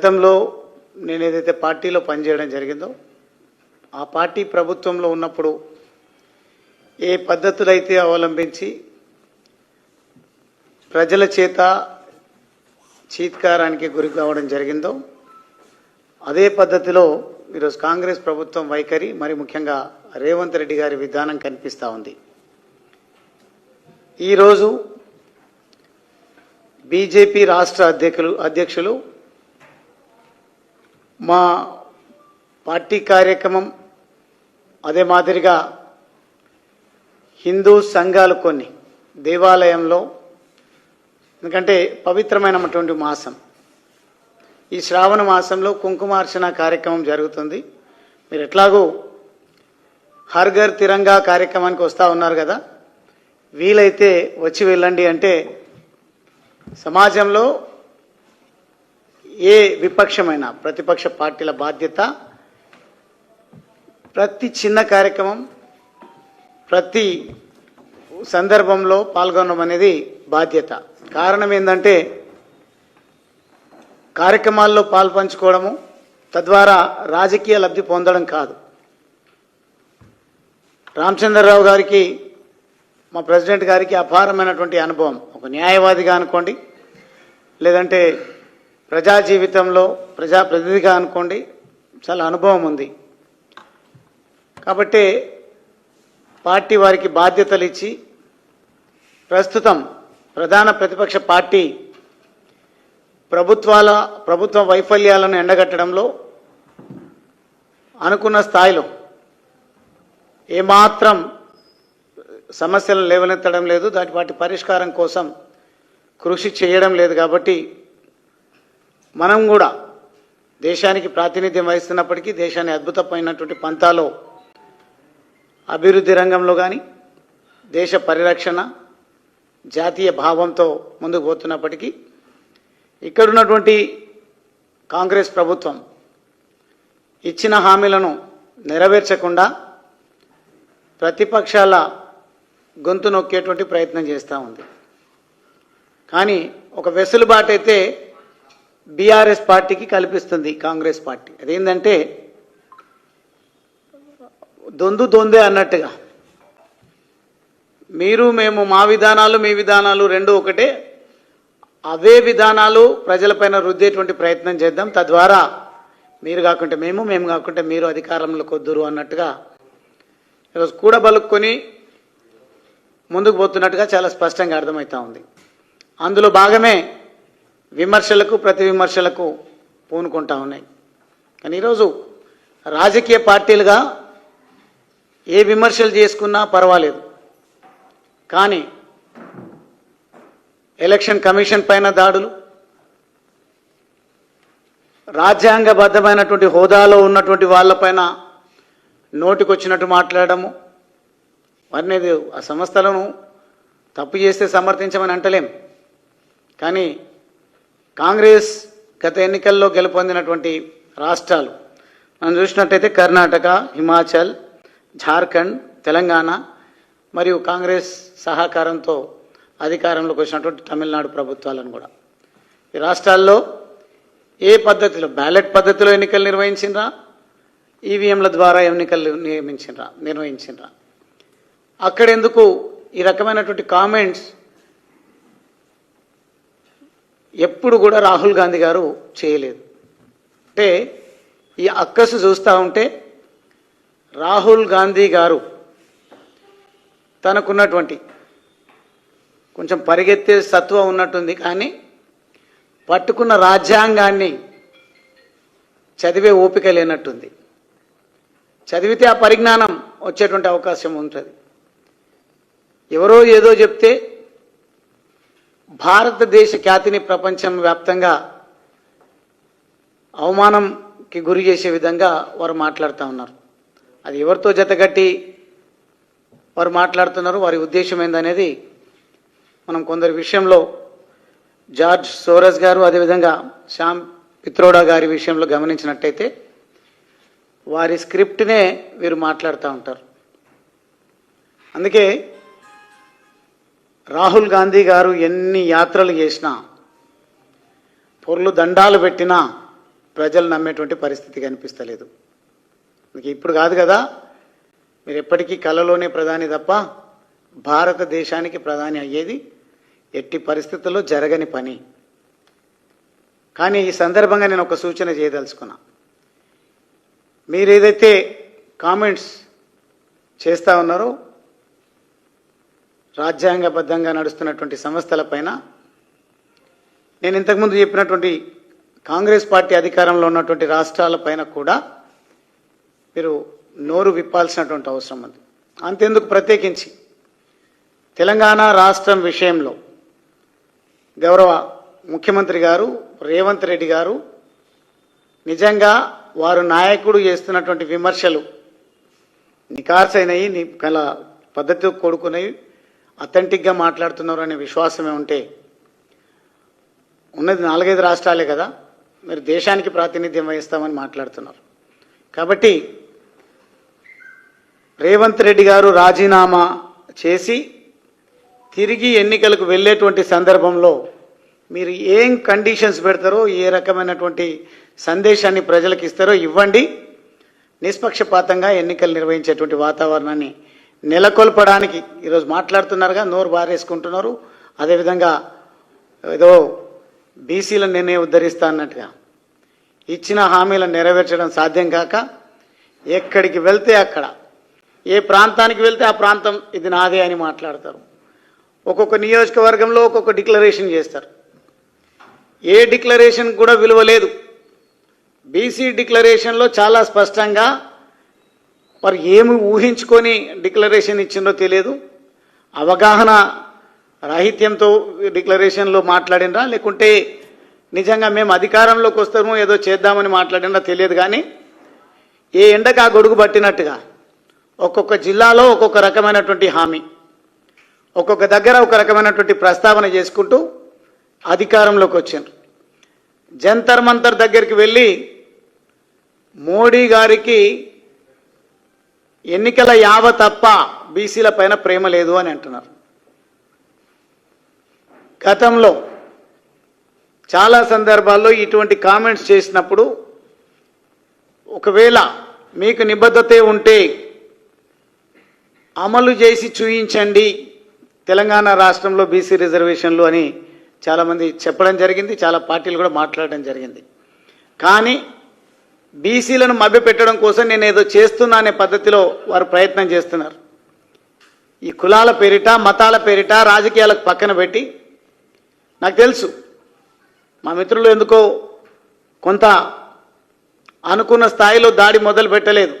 గతంలో నేను ఏదైతే పార్టీలో పనిచేయడం జరిగిందో ఆ పార్టీ ప్రభుత్వంలో ఉన్నప్పుడు ఏ పద్ధతులైతే అవలంబించి ప్రజల చేత చీత్కారానికి గురి కావడం జరిగిందో అదే పద్ధతిలో ఈరోజు కాంగ్రెస్ ప్రభుత్వం వైఖరి మరి ముఖ్యంగా రేవంత్ రెడ్డి గారి విధానం కనిపిస్తూ ఉంది. ఈరోజు బీజేపీ రాష్ట్ర అధ్యక్షులు మా పార్టీ కార్యక్రమం అదే మాదిరిగా హిందూ సంఘాలు కొన్ని దేవాలయంలో, ఎందుకంటే పవిత్రమైనటువంటి మాసం, ఈ శ్రావణ మాసంలో కుంకుమార్చన కార్యక్రమం జరుగుతుంది. మీరు ఎట్లాగూ హర్ ఘర్ తిరంగా కార్యక్రమానికి వస్తూ ఉన్నారు కదా, వీలైతే వచ్చి వెళ్ళండి అంటే సమాజంలో ఏ విపక్షమైన ప్రతిపక్ష పార్టీల బాధ్యత ప్రతి చిన్న కార్యక్రమం ప్రతి సందర్భంలో పాల్గొనడం అనేది బాధ్యత. కారణం ఏంటంటే కార్యక్రమాల్లో పాల్పంచుకోవడము తద్వారా రాజకీయ లబ్ధి పొందడం కాదు. రామచంద్రరావు గారికి, మా ప్రెసిడెంట్ గారికి అపారమైనటువంటి అనుభవం, ఒక న్యాయవాదిగా అనుకోండి, లేదంటే ప్రజా జీవితంలో ప్రజాప్రతినిధిగా అనుకోండి, చాలా అనుభవం ఉంది. కాబట్టి పార్టీ వారికి బాధ్యతలు ఇచ్చి ప్రస్తుతం ప్రధాన ప్రతిపక్ష పార్టీ ప్రభుత్వ వైఫల్యాలను ఎండగట్టడంలో అనుకున్న స్థాయిలో ఏమాత్రం సమస్యలను లేవనెత్తడం లేదు, వాటి పరిష్కారం కోసం కృషి చేయడం లేదు. కాబట్టి మనం కూడా దేశానికి ప్రాతినిధ్యం వహిస్తున్నప్పటికీ దేశాన్ని అద్భుతమైనటువంటి పంతాలో అభివృద్ధి రంగంలో కానీ దేశ పరిరక్షణ జాతీయ భావంతో ముందుకు పోతున్నప్పటికీ ఇక్కడున్నటువంటి కాంగ్రెస్ ప్రభుత్వం ఇచ్చిన హామీలను నెరవేర్చకుండా ప్రతిపక్షాల గొంతు నొక్కేటువంటి ప్రయత్నం చేస్తూ ఉంది. కానీ ఒక వెసులుబాటు అయితే బీఆర్ఎస్ పార్టీకి కల్పిస్తుంది కాంగ్రెస్ పార్టీ. అదేంటంటే దొందే అన్నట్టుగా మీరు మేము మా విధానాలు మీ విధానాలు రెండు ఒకటే, అవే విధానాలు ప్రజలపైన రుద్దేటువంటి ప్రయత్నం చేద్దాం, తద్వారా మీరు కాకుంటే మేము కాకుంటే మీరు అధికారంలోకి వద్దురు అన్నట్టుగా ఈరోజు కూడబలుక్కొని ముందుకు పోతున్నట్టుగా చాలా స్పష్టంగా అర్థమవుతూ ఉంది. అందులో భాగమే విమర్శలకు ప్రతి విమర్శలకు పూనుకుంటా ఉన్నాయి. కానీ ఈరోజు రాజకీయ పార్టీలుగా ఏ విమర్శలు చేసుకున్నా పర్వాలేదు, కానీ ఎలక్షన్ కమిషన్ పైన దాడులు, రాజ్యాంగబద్ధమైనటువంటి హోదాలో ఉన్నటువంటి వాళ్ళపైన నోటికొచ్చినట్టు మాట్లాడము, వారిని ఆ సంస్థలను తప్పు చేస్తే సమర్థించమని అంటలేం. కానీ కాంగ్రెస్ గత ఎన్నికల్లో గెలుపొందినటువంటి రాష్ట్రాలు మనం చూసినట్టయితే కర్ణాటక, హిమాచల్, జార్ఖండ్, తెలంగాణ మరియు కాంగ్రెస్ సహకారంతో అధికారంలోకి వచ్చినటువంటి తమిళనాడు ప్రభుత్వాలను కూడా, ఈ రాష్ట్రాల్లో ఏ పద్ధతిలో బ్యాలెట్ పద్ధతిలో ఎన్నికలు నిర్వహించినరా, ఈవీఎంల ద్వారా ఎన్నికలు నిర్వహించినరా, అక్కడెందుకు ఈ రకమైనటువంటి కామెంట్స్ ఎప్పుడు కూడా రాహుల్ గాంధీ గారు చేయలేదు. అంటే ఈ అక్కసు చూస్తూ ఉంటే రాహుల్ గాంధీ గారు తనకున్నటువంటి కొంచెం పరిగెత్తే సత్వం ఉన్నట్టుంది, కానీ పట్టుకున్న రాజ్యాంగాన్ని చదివే ఓపిక లేనట్టుంది. చదివితే ఆ పరిజ్ఞానం వచ్చేటువంటి అవకాశం ఉంటుంది. ఎవరో ఏదో చెప్తే భారతదేశ ఖ్యాతిని ప్రపంచం వ్యాప్తంగా అవమానంకి గురి చేసే విధంగా వారు మాట్లాడుతూ ఉన్నారు. అది ఎవరితో జతగట్టి వారు మాట్లాడుతున్నారు, వారి ఉద్దేశం ఏందనేది మనం కొందరి విషయంలో జార్జ్ సోరస్ గారు, అదేవిధంగా శ్యామ్ పిత్రోడా గారి విషయంలో గమనించినట్టయితే వారి స్క్రిప్ట్నే వీరు మాట్లాడుతూ ఉంటారు. అందుకే రాహుల్ గాంధీ గారు ఎన్ని యాత్రలు చేసినా, పొర్లు దండాలు పెట్టినా ప్రజలు నమ్మేటువంటి పరిస్థితి కనిపిస్తలేదు. మీకు ఇప్పుడు కాదు కదా, మీరు ఎప్పటికీ కలలోనే ప్రధాని తప్ప భారతదేశానికి ప్రధాని అయ్యేది ఎట్టి పరిస్థితుల్లో జరగని పని. కానీ ఈ సందర్భంగా నేను ఒక సూచన చేయదలుచుకున్నా. మీరు ఏదైతే కామెంట్స్ చేస్తూ ఉన్నారో రాజ్యాంగబద్ధంగా నడుస్తున్నటువంటి సంస్థలపైన, నేను ఇంతకుముందు చెప్పినటువంటి కాంగ్రెస్ పార్టీ అధికారంలో ఉన్నటువంటి రాష్ట్రాలపైన కూడా మీరు నోరు విప్పాల్సినటువంటి అవసరం ఉంది. అంతెందుకు, ప్రత్యేకించి తెలంగాణ రాష్ట్రం విషయంలో గౌరవ ముఖ్యమంత్రి గారు రేవంత్ రెడ్డి గారు నిజంగా వారు నాయకుడు చేస్తున్నటువంటి విమర్శలు నికార్సైనవి, గల పద్ధతితో కూడుకున్నవి, అథెంటిక్గా మాట్లాడుతున్నారు అనే విశ్వాసమే ఉంటే, ఉన్నది 4-5 రాష్ట్రాలే కదా, మీరు దేశానికి ప్రాతినిధ్యం వహిస్తామని మాట్లాడుతున్నారు. కాబట్టి రేవంత్ రెడ్డి గారు రాజీనామా చేసి తిరిగి ఎన్నికలకు వెళ్ళేటువంటి సందర్భంలో మీరు ఏం కండిషన్స్ పెడతారో, ఏ రకమైనటువంటి సందేశాన్ని ప్రజలకు ఇస్తారో ఇవ్వండి. నిష్పక్షపాతంగా ఎన్నికలు నిర్వహించేటువంటి వాతావరణాన్ని నెలకొల్పడానికి ఈరోజు మాట్లాడుతున్నారుగా, నోరు బారేసుకుంటున్నారు. అదేవిధంగా ఏదో బీసీలను నేనే ఉద్ధరిస్తా అన్నట్టుగా ఇచ్చిన హామీలను నెరవేర్చడం సాధ్యం కాక ఎక్కడికి వెళ్తే అక్కడ, ఏ ప్రాంతానికి వెళ్తే ఆ ప్రాంతం ఇది నాదే అని మాట్లాడతారు. ఒక్కొక్క నియోజకవర్గంలో ఒక్కొక్క డిక్లరేషన్ చేస్తారు. ఏ డిక్లరేషన్ కూడా విలువ లేదు. బీసీ డిక్లరేషన్లో చాలా స్పష్టంగా మరి ఏమి ఊహించుకొని డిక్లరేషన్ ఇచ్చిందో తెలియదు. అవగాహన రాహిత్యంతో డిక్లరేషన్లో మాట్లాడినరా, లేకుంటే నిజంగా మేము అధికారంలోకి వస్తామో ఏదో చేద్దామని మాట్లాడినరా తెలియదు. కానీ ఏ ఎండకు ఆ గొడుగు పట్టినట్టుగా ఒక్కొక్క జిల్లాలో ఒక్కొక్క రకమైనటువంటి హామీ, ఒక్కొక్క దగ్గర ఒక రకమైనటువంటి ప్రస్తావన చేసుకుంటూ అధికారంలోకి వచ్చారు. జంతర్ మంతర్ దగ్గరికి వెళ్ళి మోడీ గారికి ఎన్నికల యావ తప్ప బీసీల పైన ప్రేమ లేదు అని అంటున్నారు. గతంలో చాలా సందర్భాల్లో ఇటువంటి కామెంట్స్ చేసినప్పుడు, ఒకవేళ మీకు నిబద్ధతే ఉంటే అమలు చేసి చూయించండి తెలంగాణ రాష్ట్రంలో బీసీ రిజర్వేషన్లు అని చాలామంది చెప్పడం జరిగింది, చాలా పార్టీలు కూడా మాట్లాడడం జరిగింది. కానీ బీసీలను మభ్యపెట్టడం కోసం నేను ఏదో చేస్తున్నా అనే పద్ధతిలో వారు ప్రయత్నం చేస్తున్నారు. ఈ కులాల పేరిట, మతాల పేరిట, రాజకీయాలకు పక్కన పెట్టి, నాకు తెలుసు మా మిత్రులు ఎందుకో కొంత అనుకున్న స్థాయిలో దాడి మొదలు పెట్టలేదు.